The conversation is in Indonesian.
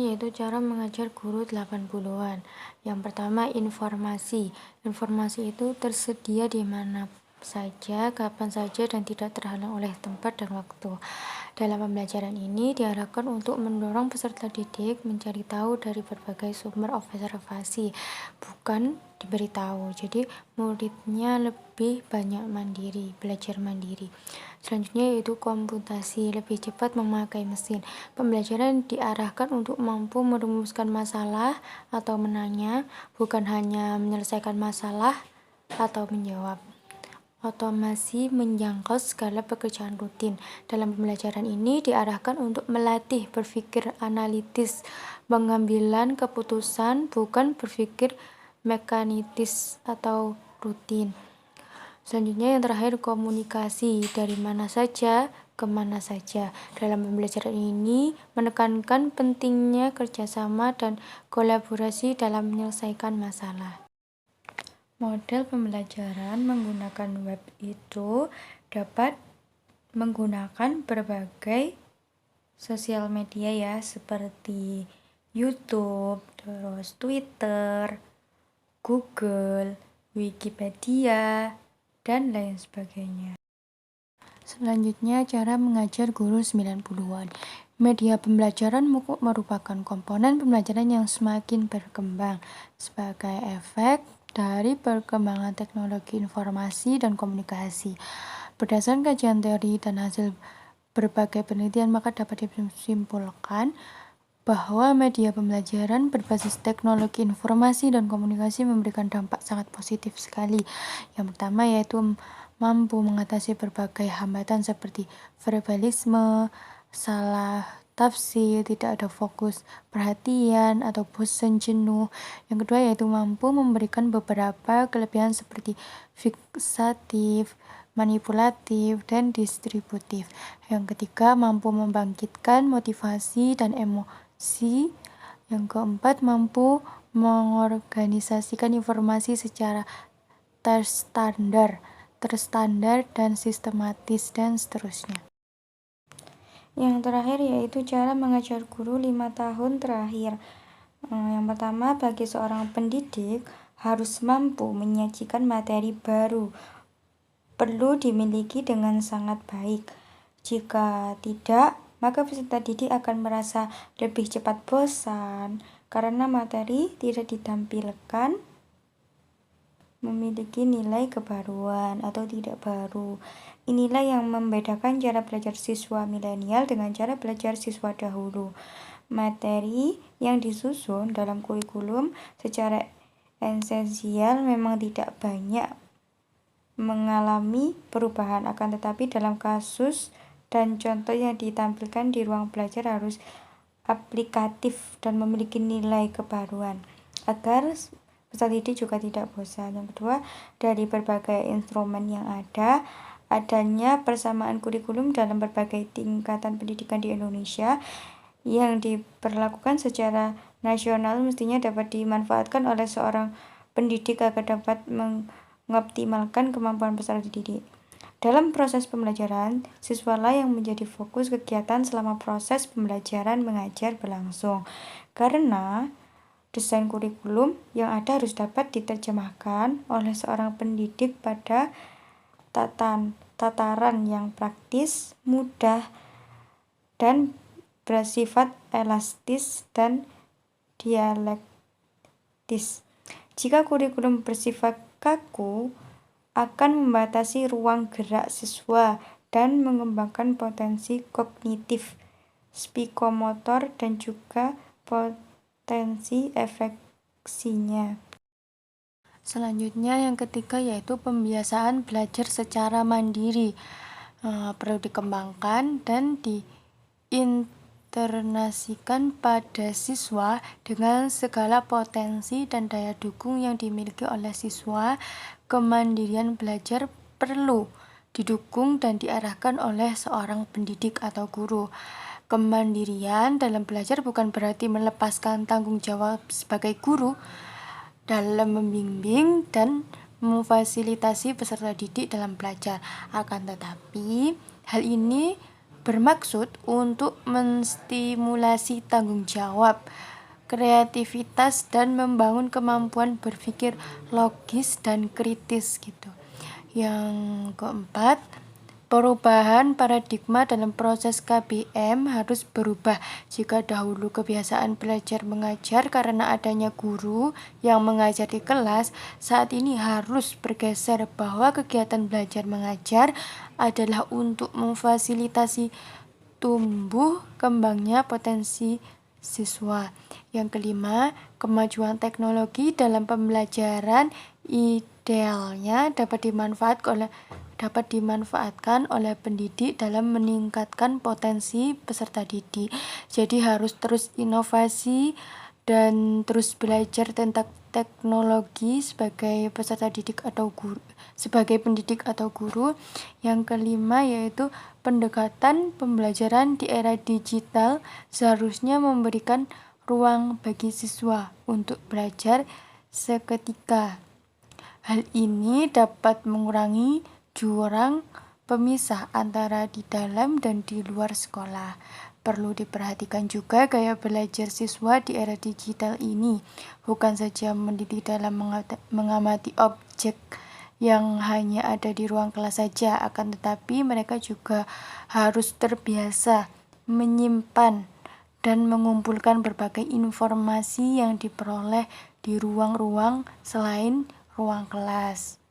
yaitu cara mengajar guru 80-an. Yang pertama, informasi. Informasi itu tersedia di mana saja, kapan saja, dan tidak terhalang oleh tempat dan waktu. Dalam pembelajaran ini diarahkan untuk mendorong peserta didik mencari tahu dari berbagai sumber observasi, bukan diberitahu. Jadi muridnya lebih banyak belajar mandiri. Selanjutnya yaitu komputasi, lebih cepat memakai mesin. Pembelajaran diarahkan untuk mampu merumuskan masalah atau menanya, bukan hanya menyelesaikan masalah atau menjawab. Otomasi menjangkau skala pekerjaan rutin. Dalam pembelajaran ini diarahkan untuk melatih berpikir analitis, pengambilan keputusan, bukan berpikir mekanitis atau rutin. Selanjutnya yang terakhir, komunikasi, dari mana saja ke mana saja. Dalam pembelajaran ini menekankan pentingnya kerjasama dan kolaborasi dalam menyelesaikan masalah. Model pembelajaran menggunakan web itu dapat menggunakan berbagai sosial media ya, seperti YouTube, terus Twitter, Google, Wikipedia, dan lain sebagainya. Selanjutnya, cara mengajar guru 90-an. Media pembelajaran merupakan komponen pembelajaran yang semakin berkembang sebagai efek dari perkembangan teknologi informasi dan komunikasi. Berdasarkan kajian teori dan hasil berbagai penelitian, maka dapat disimpulkan bahwa media pembelajaran berbasis teknologi informasi dan komunikasi memberikan dampak sangat positif sekali. Yang pertama yaitu mampu mengatasi berbagai hambatan seperti verbalisme, salah tafsir, tidak ada fokus perhatian, atau bosan jenuh. Yang kedua yaitu mampu memberikan beberapa kelebihan seperti fiksatif, manipulatif, dan distributif. Yang ketiga mampu membangkitkan motivasi dan emosi. Yang keempat mampu mengorganisasikan informasi secara terstandar dan sistematis, dan seterusnya. Yang terakhir yaitu cara mengajar guru 5 tahun terakhir. Yang pertama, bagi seorang pendidik harus mampu menyajikan materi baru, perlu dimiliki dengan sangat baik. Jika tidak, maka peserta didik akan merasa lebih cepat bosan karena materi tidak ditampilkan memiliki nilai kebaruan atau tidak baru. Inilah yang membedakan cara belajar siswa milenial dengan cara belajar siswa dahulu. Materi yang disusun dalam kurikulum secara esensial memang tidak banyak mengalami perubahan, akan tetapi dalam kasus dan contoh yang ditampilkan di ruang belajar harus aplikatif dan memiliki nilai kebaruan agar peserta didik juga tidak bosan. Yang kedua, dari berbagai instrumen yang adanya persamaan kurikulum dalam berbagai tingkatan pendidikan di Indonesia yang diperlakukan secara nasional mestinya dapat dimanfaatkan oleh seorang pendidik agar dapat mengoptimalkan kemampuan peserta didik. Dalam proses pembelajaran, siswalah yang menjadi fokus kegiatan selama proses pembelajaran mengajar berlangsung. Karena desain kurikulum yang ada harus dapat diterjemahkan oleh seorang pendidik pada tataran yang praktis, mudah, dan bersifat elastis dan dialektis. Jika kurikulum bersifat kaku, akan membatasi ruang gerak siswa dan mengembangkan potensi kognitif, psikomotor, dan juga potensi efeksinya. Selanjutnya yang ketiga yaitu pembiasaan belajar secara mandiri. Perlu dikembangkan dan diinternasikan pada siswa dengan segala potensi dan daya dukung yang dimiliki oleh siswa. Kemandirian belajar perlu didukung dan diarahkan oleh seorang pendidik atau guru. Kemandirian dalam belajar bukan berarti melepaskan tanggung jawab sebagai guru dalam membimbing dan memfasilitasi peserta didik dalam belajar. Akan tetapi, hal ini bermaksud untuk menstimulasi tanggung jawab, kreativitas, dan membangun kemampuan berpikir logis dan kritis gitu. Yang keempat, perubahan paradigma dalam proses KBM harus berubah. Jika dahulu kebiasaan belajar mengajar karena adanya guru yang mengajar di kelas, saat ini harus bergeser bahwa kegiatan belajar mengajar adalah untuk memfasilitasi tumbuh kembangnya potensi siswa. Yang kelima, kemajuan teknologi dalam pembelajaran idealnya dapat dimanfaatkan oleh pendidik dalam meningkatkan potensi peserta didik. Jadi harus terus inovasi dan terus belajar tentang teknologi sebagai peserta didik atau guru, sebagai pendidik atau guru. Yang kelima yaitu pendekatan pembelajaran di era digital seharusnya memberikan ruang bagi siswa untuk belajar seketika. Hal ini dapat mengurangi jurang pemisah antara di dalam dan di luar sekolah. Perlu diperhatikan juga gaya belajar siswa di era digital ini, bukan saja mendidik dalam mengamati objek yang hanya ada di ruang kelas saja, akan tetapi mereka juga harus terbiasa menyimpan dan mengumpulkan berbagai informasi yang diperoleh di ruang-ruang selain ruang kelas.